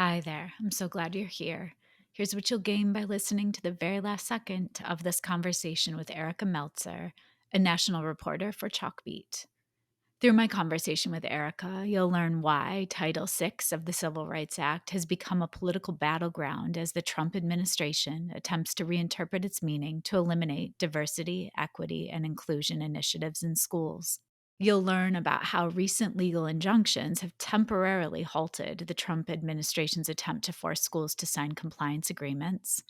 Hi there. I'm so glad you're here. Here's what you'll gain by listening to the very last second of this conversation with Erica Meltzer, a national reporter for Chalkbeat. Through my conversation with Erica, you'll learn why Title VI of the Civil Rights Act has become a political battleground as the Trump administration attempts to reinterpret its meaning to eliminate diversity, equity, and inclusion initiatives in schools. You'll learn about how recent legal injunctions have temporarily halted the Trump administration's attempt to force schools to sign compliance agreements,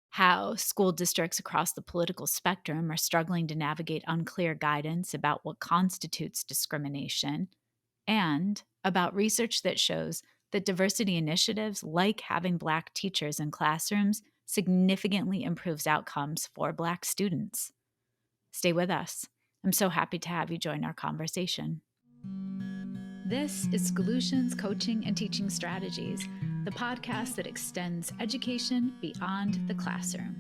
how school districts across the political spectrum are struggling to navigate unclear guidance about what constitutes discrimination, and about research that shows that diversity initiatives like having Black teachers in classrooms significantly improves outcomes for Black students. Stay with us. I'm so happy to have you join our conversation. This is Solutions Coaching and Teaching Strategies, the podcast that extends education beyond the classroom.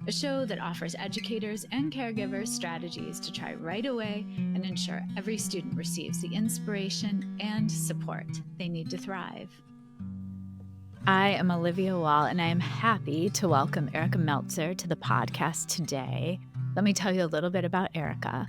A show that offers educators and caregivers strategies to try right away and ensure every student receives the inspiration and support they need to thrive. I am Olivia Wall, and I am happy to welcome Erica Meltzer to the podcast today. Let me tell you a little bit about Erica.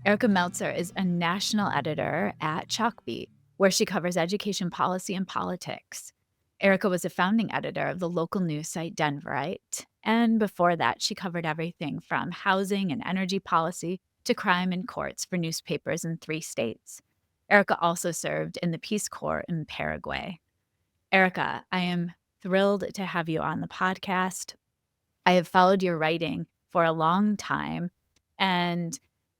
Erica Meltzer is a national editor at Chalkbeat, where she covers education policy and politics. Erica was a founding editor of the local news site Denverite, and before that, she covered everything from housing and energy policy to crime and courts for newspapers in 3 states. Erica also served in the Peace Corps in Paraguay. Erica, I am thrilled to have you on the podcast. I have followed your writing for a long time, and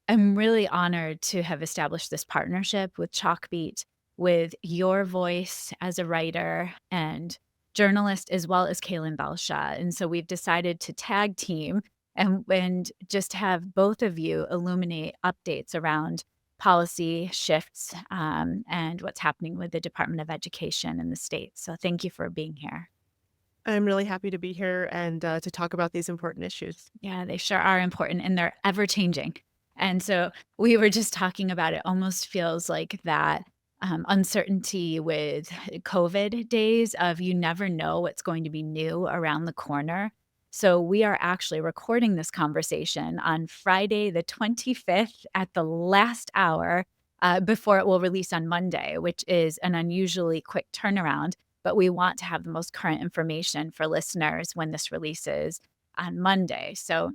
I'm really honored to have established this partnership with Chalkbeat, with your voice as a writer and journalist, as well as Kaylin Belshaw. And so we've decided to tag team and just have both of you illuminate updates around policy shifts and what's happening with the Department of Education in the state. So thank you for being here. I'm really happy to be here and to talk about these important issues. Yeah, they sure are important, and they're ever changing. And so we were just talking about it almost feels like that uncertainty with COVID days of you never know what's going to be new around the corner. So we are actually recording this conversation on Friday, the 25th at the last hour before it will release on Monday, which is an unusually quick turnaround. But we want to have the most current information for listeners when this releases on Monday. So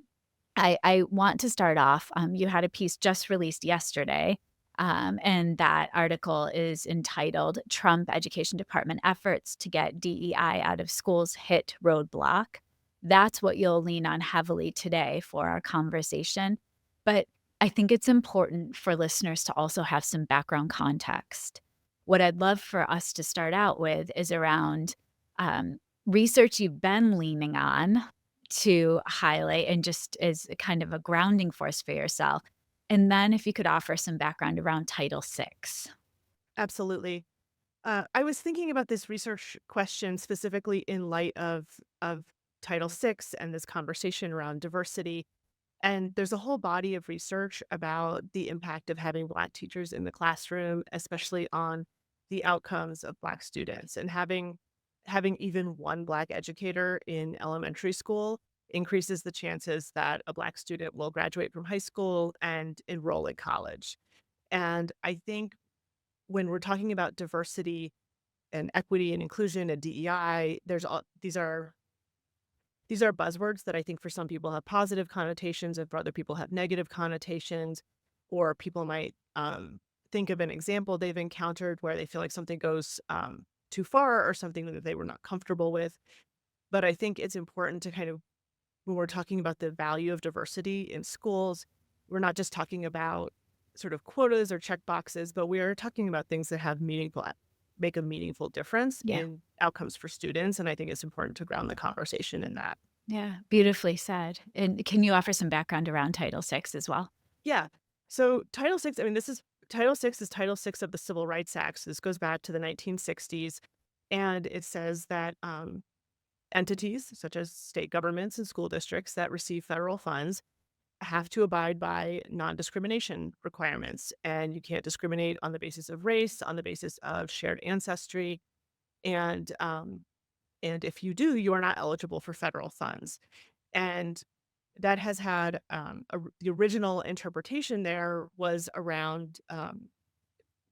I want to start off. You had a piece just released yesterday, and that article is entitled Trump Education Department Efforts to Get DEI Out of Schools Hit Roadblock. That's what you'll lean on heavily today for our conversation. But I think it's important for listeners to also have some background context. What I'd love for us to start out with is around research you've been leaning on to highlight and just as a kind of a grounding force for yourself. And then if you could offer some background around Title VI. Absolutely. I was thinking about this research question specifically in light of Title VI and this conversation around diversity. And there's a whole body of research about the impact of having Black teachers in the classroom, especially on the outcomes of Black students. And having even one Black educator in elementary school increases the chances that a Black student will graduate from high school and enroll in college. And I think when we're talking about diversity and equity and inclusion and DEI, there's all these are buzzwords that I think for some people have positive connotations and for other people have negative connotations, or people might think of an example they've encountered where they feel like something goes too far or something that they were not comfortable with. But I think it's important to kind of, when we're talking about the value of diversity in schools, we're not just talking about sort of quotas or check boxes, but we are talking about things that have make a meaningful difference Yeah. in outcomes for students. And I think it's important to ground the conversation in that. Yeah. Beautifully said. And can you offer some background around Title VI as well? Yeah. So Title VI, I mean, this is Title VI is Title VI of the Civil Rights Act. So this goes back to the 1960s. And it says that entities such as state governments and school districts that receive federal funds have to abide by non-discrimination requirements. And you can't discriminate on the basis of race, on the basis of shared ancestry, And if you do, you are not eligible for federal funds. And that has had the original interpretation there was around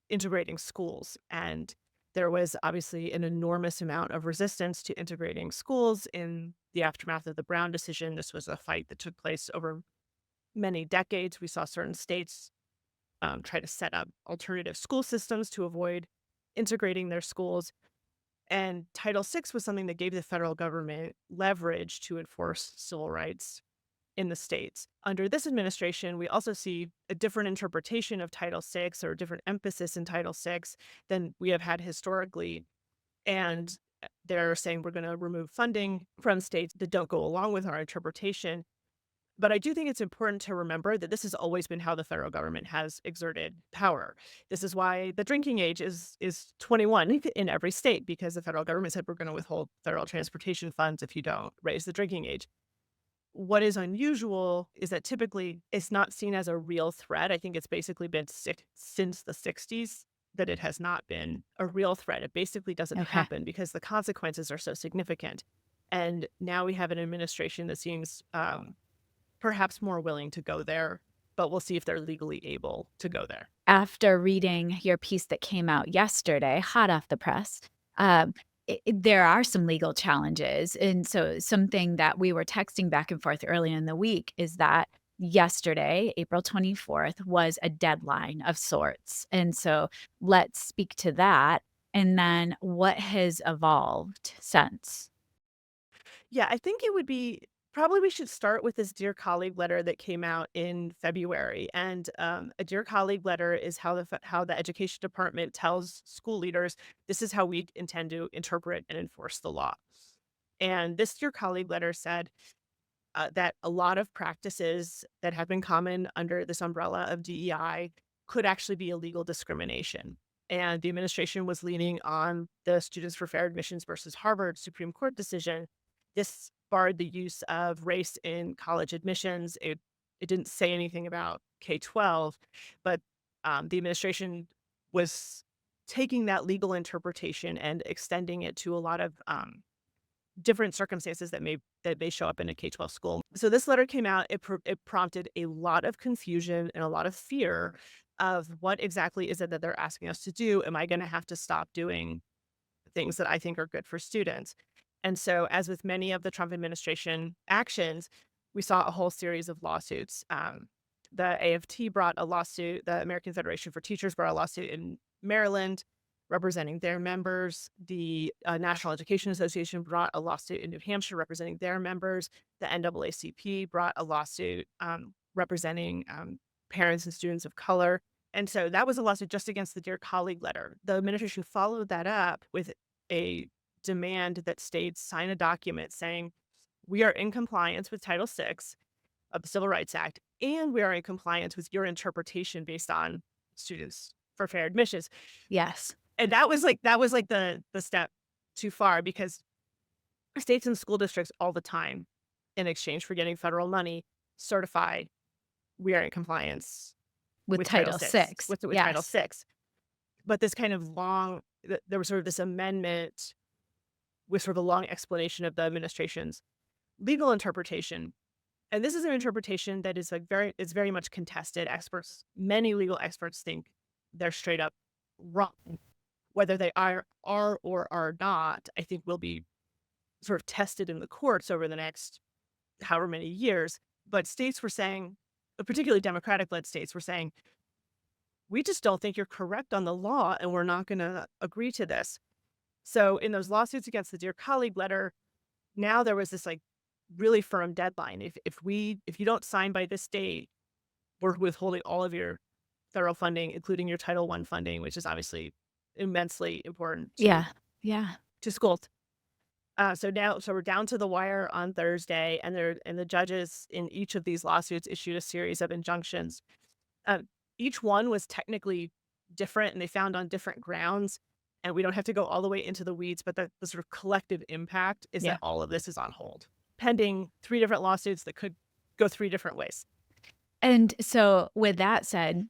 integrating schools. And there was obviously an enormous amount of resistance to integrating schools in the aftermath of the Brown decision. This was a fight that took place over many decades. We saw certain states try to set up alternative school systems to avoid integrating their schools. And Title VI was something that gave the federal government leverage to enforce civil rights in the states. Under this administration, we also see a different interpretation of Title VI or a different emphasis in Title VI than we have had historically. And they're saying we're going to remove funding from states that don't go along with our interpretation. But I do think it's important to remember that this has always been how the federal government has exerted power. This is why the drinking age is 21 in every state, because the federal government said we're going to withhold federal transportation funds if you don't raise the drinking age. What is unusual is that typically it's not seen as a real threat. I think it's basically been since the 60s that it has not been a real threat. It basically doesn't Okay. happen because the consequences are so significant. And now we have an administration that seems perhaps more willing to go there, but we'll see if they're legally able to go there. After reading your piece that came out yesterday, hot off the press, um, there are some legal challenges, and so something that we were texting back and forth early in the week is that yesterday, April 24th, was a deadline of sorts, and so let's speak to that, and then what has evolved since? Yeah, I think it would be probably we should start with this Dear Colleague letter that came out in February. And a Dear Colleague letter is how the education department tells school leaders this is how we intend to interpret and enforce the law. And this Dear Colleague letter said that a lot of practices that have been common under this umbrella of DEI could actually be illegal discrimination. And the administration was leaning on the Students for Fair Admissions versus Harvard Supreme Court decision. This barred the use of race in college admissions. It didn't say anything about K-12, but the administration was taking that legal interpretation and extending it to a lot of different circumstances that may show up in a K-12 school. So this letter came out, it prompted a lot of confusion and a lot of fear of what exactly is it that they're asking us to do? Am I gonna have to stop doing things that I think are good for students? And so, as with many of the Trump administration actions, we saw a whole series of lawsuits. The AFT brought a lawsuit, the American Federation for Teachers brought a lawsuit in Maryland representing their members. The National Education Association brought a lawsuit in New Hampshire representing their members. The NAACP brought a lawsuit representing parents and students of color. And so that was a lawsuit just against the Dear Colleague letter. The administration followed that up with a demand that states sign a document saying, we are in compliance with Title VI of the Civil Rights Act, and we are in compliance with your interpretation based on Students for Fair Admissions. Yes. And that was like the step too far because states and school districts all the time, in exchange for getting federal money, certify we are in compliance With with Title Title VI, VI, with Title yes. VI. But this kind of there was sort of this amendment with sort of a long explanation of the administration's legal interpretation. And this is an interpretation that is it's very much contested. Many legal experts think they're straight up wrong. Whether they are or are not, I think will be sort of tested in the courts over the next however many years. But states were saying, particularly Democratic-led states, were saying, we just don't think you're correct on the law, and we're not going to agree to this. So in those lawsuits against the Dear Colleague letter, now there was this like really firm deadline. If you don't sign by this date, we're withholding all of your federal funding, including your Title I funding, which is obviously immensely important Yeah, yeah. to schools. So we're down to the wire on Thursday, and the judges in each of these lawsuits issued a series of injunctions. Um, each one was technically different, and they found on different grounds. And we don't have to go all the way into the weeds, but the sort of collective impact is Yeah. that all of this is on hold, pending 3 different lawsuits that could go 3 different ways. And so with that said,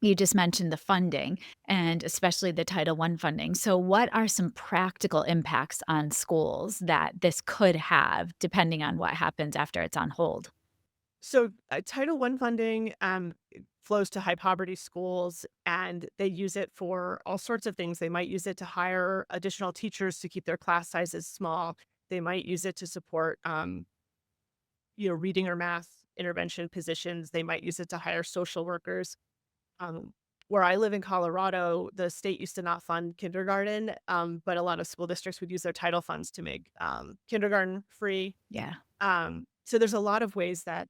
You just mentioned the funding and especially the Title I funding. So, what are some practical impacts on schools that this could have depending on what happens after it's on hold? So, Title I funding flows to high poverty schools, and they use it for all sorts of things. They might use it to hire additional teachers to keep their class sizes small. They might use it to support, reading or math intervention positions. They might use it to hire social workers. Where I live in Colorado, the state used to not fund kindergarten, but a lot of school districts would use their title funds to make kindergarten free. Yeah. So there's a lot of ways that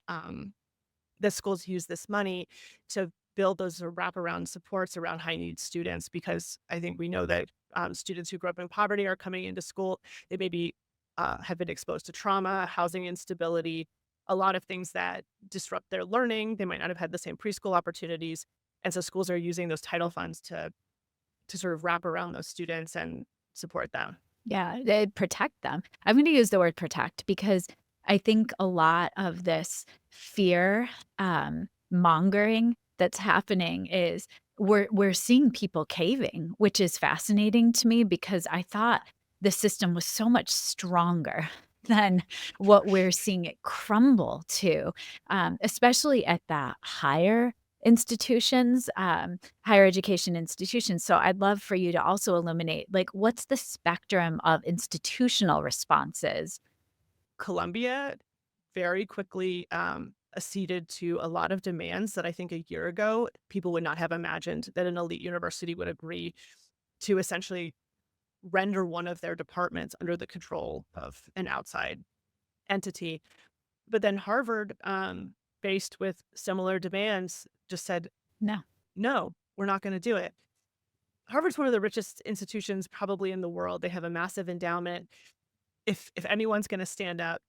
the schools use this money to build those wraparound supports around high need students because I think we know that students who grew up in poverty are coming into school. They maybe have been exposed to trauma, housing instability, a lot of things that disrupt their learning. They might not have had the same preschool opportunities. And so schools are using those title funds to sort of wrap around those students and support them. Yeah, they protect them. I'm gonna use the word protect because I think a lot of this fear, mongering that's happening is we're seeing people caving, which is fascinating to me because I thought the system was so much stronger than what we're seeing it crumble to, especially at the higher institutions, higher education institutions. So I'd love for you to also illuminate, like, what's the spectrum of institutional responses? Columbia very quickly acceded to a lot of demands that I think a year ago people would not have imagined that an elite university would agree to essentially render one of their departments under the control of an outside entity. But then Harvard, faced with similar demands, just said, No. no, we're not going to do it. Harvard's one of the richest institutions probably in the world. They have a massive endowment. If anyone's going to stand up,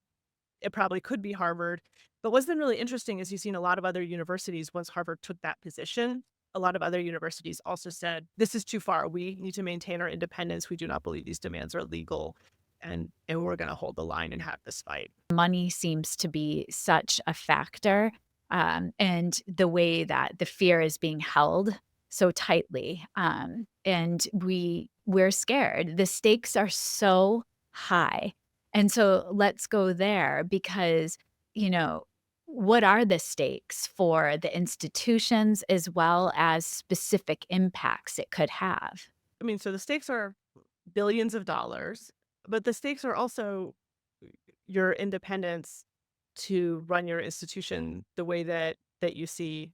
it probably could be Harvard. But what's been really interesting is you've seen a lot of other universities, once Harvard took that position, a lot of other universities also said, this is too far. We need to maintain our independence. We do not believe these demands are legal. And we're going to hold the line and have this fight. Money seems to be such a factor, and the way that the fear is being held so tightly, and we're scared. The stakes are so high, and so let's go there because, you know, what are the stakes for the institutions as well as specific impacts it could have? I mean, so the stakes are billions of dollars, but the stakes are also your independence to run your institution the way that you see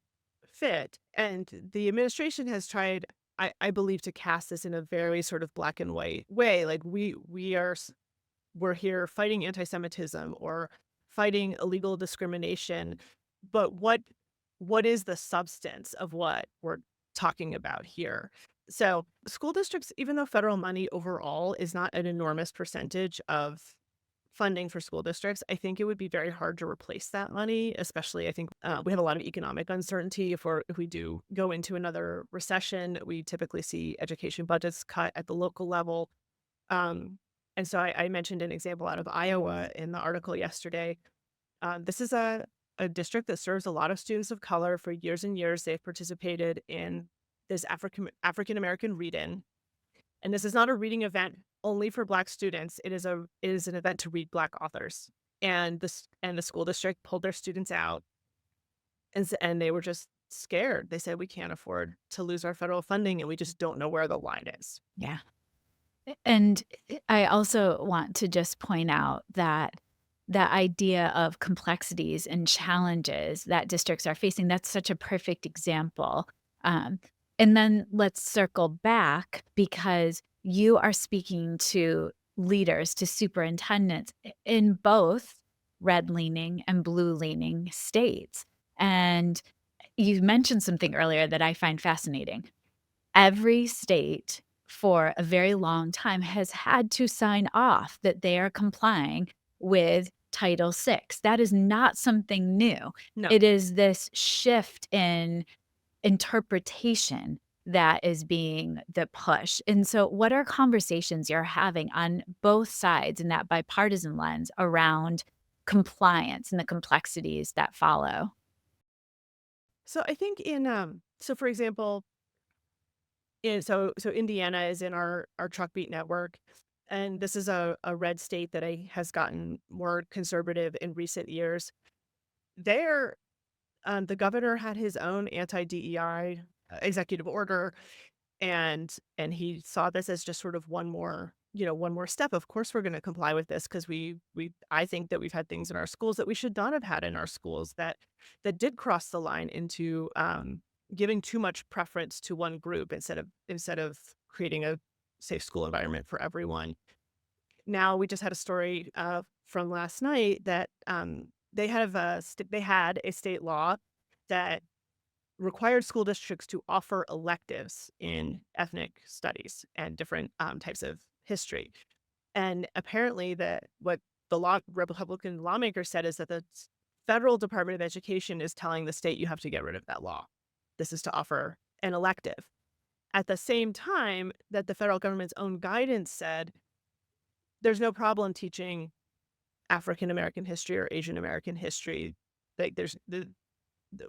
fit. And the administration has tried, I believe, to cast this in a very sort of black and white way. Like we're here fighting anti-Semitism or fighting illegal discrimination, but what is the substance of what we're talking about here? So school districts, even though federal money overall is not an enormous percentage of funding for school districts, I think it would be very hard to replace that money, especially I think we have a lot of economic uncertainty. If we do go into another recession, we typically see education budgets cut at the local level. Um, and so I mentioned an example out of Iowa in the article yesterday. This is a district that serves a lot of students of color for years and years. They've participated in this African American read-in, and this is not a reading event only for Black students. It is an event to read Black authors. And the school district pulled their students out, and they were just scared. They said we can't afford to lose our federal funding, and we just don't know where the line is. Yeah. And I also want to just point out that the idea of complexities and challenges that districts are facing, that's such a perfect example. Um, and then let's circle back because you are speaking to leaders, to superintendents in both red leaning and blue leaning states. And you mentioned something earlier that I find fascinating. Every state for a very long time has had to sign off that they are complying with Title VI. That is not something new. No. It is this shift in interpretation that is being the push. And so what are conversations you're having on both sides in that bipartisan lens around compliance and the complexities that follow? So I think in So, for example, so Indiana is in our Chalkbeat network, and this is a red state that has gotten more conservative in recent years. There, the governor had his own anti-DEI executive order, and he saw this as just sort of one more step. Of course, we're going to comply with this because I think that we've had things in our schools that we should not have had in our schools that did cross the line into giving too much preference to one group instead of creating a safe school environment for everyone. Now we just had a story from last night that they had a state law that required school districts to offer electives in ethnic studies and different types of history. And apparently, what the Republican lawmaker said is that the federal Department of Education is telling the state you have to get rid of that law. This is to offer an elective. At the same time, that the federal government's own guidance said there's no problem teaching African American history or Asian American history. Like there's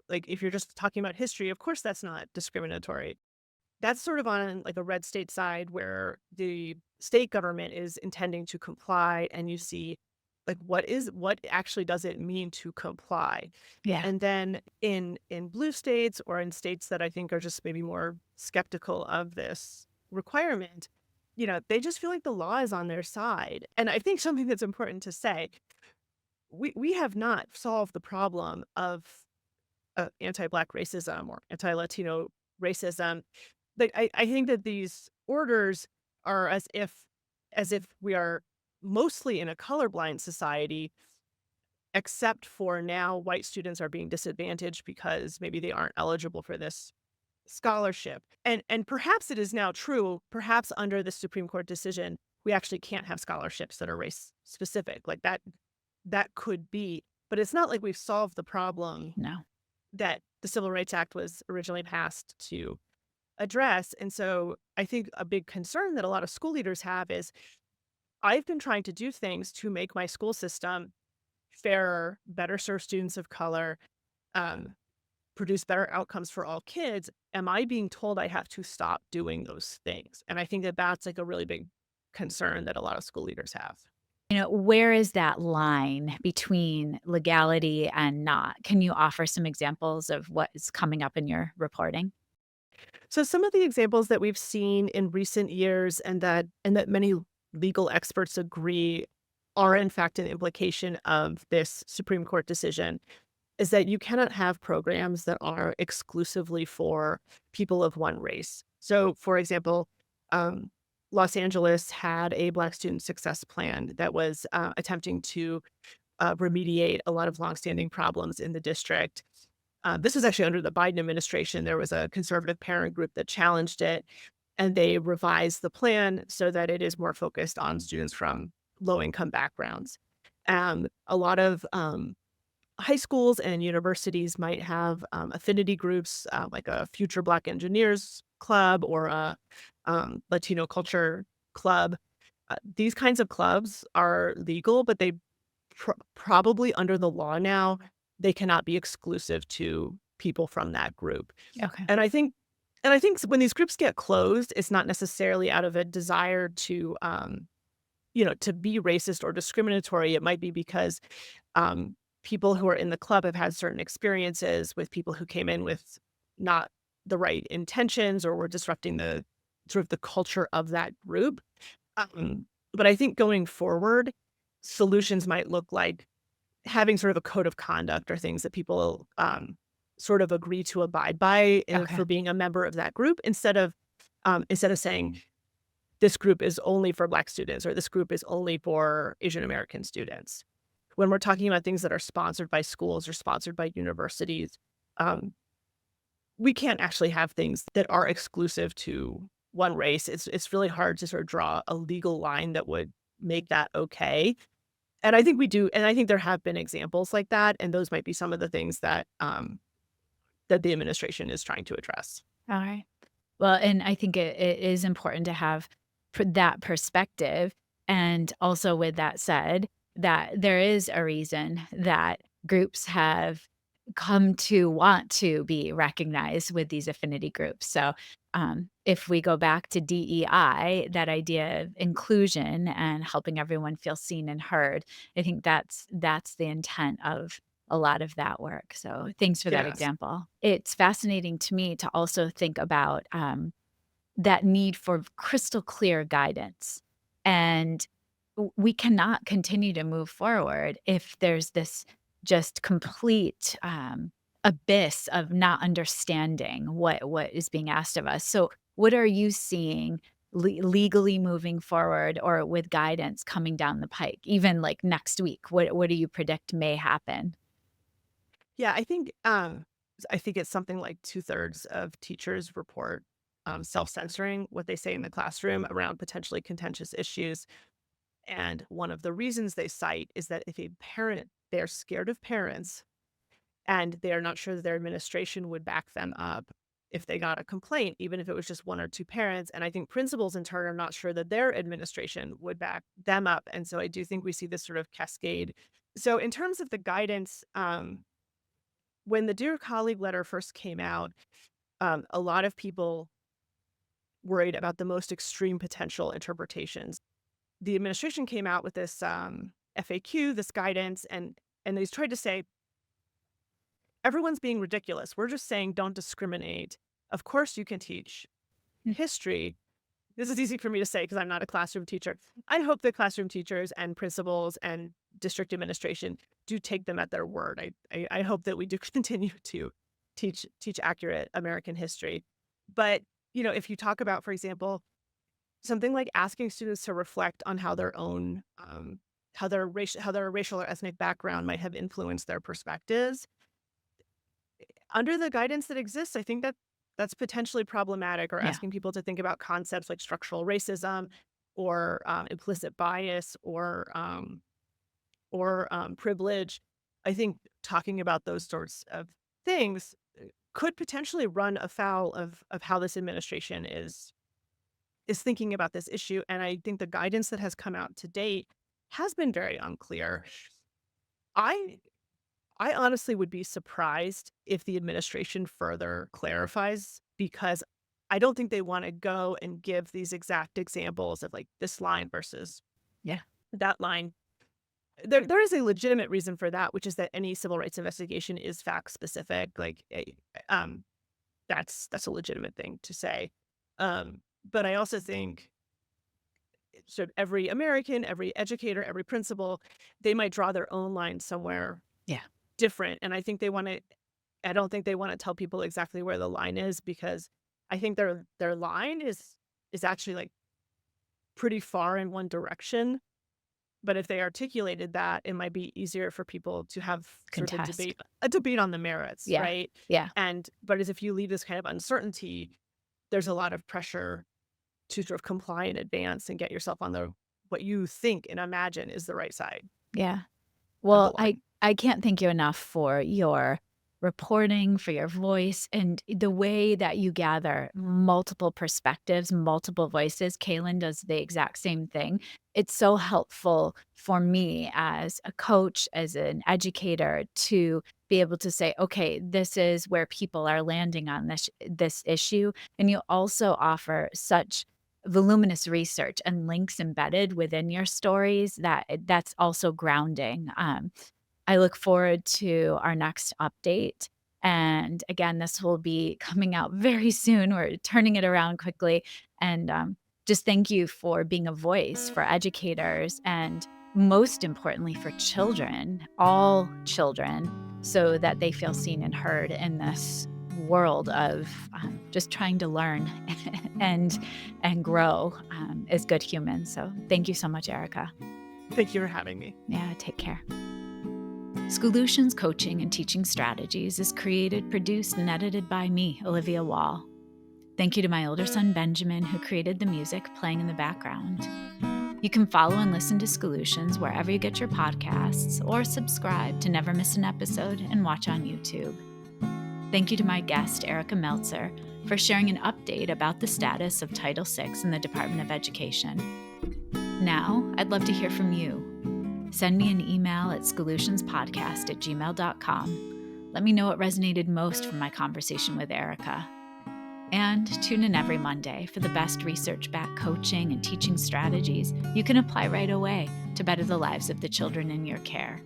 like if you're just talking about history, of course that's not discriminatory. That's sort of on like a red state side where the state government is intending to comply, and you see like what actually does it mean to comply. Yeah. And then in blue states or in states that I think are just maybe more skeptical of this requirement, they just feel like the law is on their side. And I think something that's important to say, we have not solved the problem of anti-Black racism or anti-Latino racism. Like, I think that these orders are as if we are mostly in a colorblind society, except for now white students are being disadvantaged because maybe they aren't eligible for this scholarship. And perhaps it is now true, perhaps under the Supreme Court decision, we actually can't have scholarships that are race specific. Like that could be, but it's not like we've solved the problem No. that the Civil Rights Act was originally passed to address. And so I think a big concern that a lot of school leaders have is I've been trying to do things to make my school system fairer, better serve students of color, um, produce better outcomes for all kids. Am I being told I have to stop doing those things? And I think that that's like a really big concern that a lot of school leaders have. Where is that line between legality and not? Can you offer some examples of what is coming up in your reporting? So some of the examples that we've seen in recent years and that many legal experts agree are in fact an implication of this Supreme Court decision is that you cannot have programs that are exclusively for people of one race. So, for example, um, Los Angeles had a Black student success plan that was attempting to remediate a lot of longstanding problems in the district. This was actually under the Biden administration. There was a conservative parent group that challenged it, and they revised the plan so that it is more focused on students from low income backgrounds. A lot of high schools and universities might have affinity groups like a Future Black Engineers Club or a Latino Culture Club. These kinds of clubs are legal, but they probably under the law now, they cannot be exclusive to people from that group. Okay. And I think when these groups get closed, it's not necessarily out of a desire to be racist or discriminatory. It might be because people who are in the club have had certain experiences with people who came in with not the right intentions or were disrupting the sort of the culture of that group. But I think going forward, solutions might look like having sort of a code of conduct or things that people sort of agree to abide by Okay. for being a member of that group instead of saying this group is only for Black students or this group is only for Asian American students. When we're talking about things that are sponsored by schools or sponsored by universities, um, we can't actually have things that are exclusive to one race. It's really hard to sort of draw a legal line that would make that okay. And I think we do, and I think there have been examples like that, and those might be some of the things that the administration is trying to address. Alright. Well, and I think it is important to have that perspective, and also with that said, that there is a reason that groups have come to want to be recognized with these affinity groups. So, if we go back to DEI, that idea of inclusion and helping everyone feel seen and heard, I think that's the intent of a lot of that work. So, thanks for that Yes. example. It's fascinating to me to also think about that need for crystal clear guidance. And we cannot continue to move forward if there's this just complete abyss of not understanding what is being asked of us. So, what are you seeing legally moving forward or with guidance coming down the pike, even like next week? What do you predict may happen? Yeah, I think it's something like 2/3 of teachers report, self-censoring what they say in the classroom around potentially contentious issues, and one of the reasons they cite is that if a parent they're scared of parents, and they're not sure that their administration would back them up if they got a complaint, even if it was just 1 or 2 parents, and I think principals in turn are not sure that their administration would back them up, and so I do think we see this sort of cascade. So in terms of the guidance, when the Dear Colleague letter first came out, a lot of people worried about the most extreme potential interpretations. The administration came out with this FAQ, this guidance, and they tried to say everyone's being ridiculous. We're just saying don't discriminate. Of course, you can teach Mm. history. This is easy for me to say because I'm not a classroom teacher. I hope that classroom teachers and principals and district administration do take them at their word. I hope that we do continue to teach accurate American history. But if you talk about, for example, something like asking students to reflect on how their own how their racial or ethnic background might have influenced their perspectives, under the guidance that exists, I think that that's potentially problematic, or Yeah. asking people to think about concepts like structural racism or implicit bias or privilege. I think talking about those sorts of things could potentially run afoul of how this administration is thinking about this issue. And I think the guidance that has come out to date has been very unclear. I I honestly would be surprised if the administration further clarifies, because I don't think they want to go and give these exact examples of like this line versus Yeah. that line. There is a legitimate reason for that, which is that any civil rights investigation is fact specific. Um, that's a legitimate thing to say. But I also think sort of every American, every educator, every principal, they might draw their own line somewhere Yeah. different, and I don't think they wanna tell people exactly where the line is, because I think their line is actually, like, pretty far in one direction, but if they articulated that, it might be easier for people to have sort of Contest. a debate on the merits, Yeah. right? Yeah. But as if you leave this kind of uncertainty, there's a lot of pressure to sort of comply in advance and get yourself on the what you think and imagine is the right side Yeah. of the Well, I line. I can't thank you enough for your reporting, for your voice, and the way that you gather multiple perspectives, multiple voices. Kaylin does the exact same thing. It's so helpful for me as a coach, as an educator, to be able to say, okay, this is where people are landing on this issue. And you also offer such voluminous research and links embedded within your stories that's also grounding. I look forward to our next update. And again, this will be coming out very soon. We're turning it around quickly. And just thank you for being a voice for educators and most importantly for children, all children, so that they feel seen and heard in this world of just trying to learn and and grow as good humans. So thank you so much, Erica. Thank you for having me. Yeah, take care. Schoolutions Coaching and Teaching Strategies is created, produced, and edited by me, Olivia Wall. Thank you to my older son, Benjamin, who created the music playing in the background. You can follow and listen to Schoolutions wherever you get your podcasts, or subscribe to never miss an episode and watch on YouTube. Thank you to my guest, Erica Meltzer, for sharing an update about the status of Title VI in the Department of Education. Now, I'd love to hear from you. Send me an email at schoolutionspodcast@gmail.com Let me know what resonated most from my conversation with Erica. And tune in every Monday for the best research-backed coaching and teaching strategies you can apply right away to better the lives of the children in your care.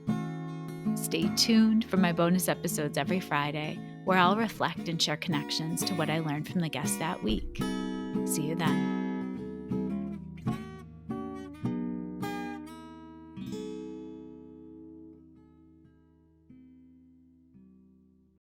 Stay tuned for my bonus episodes every Friday, where I'll reflect and share connections to what I learned from the guests that week. See you then.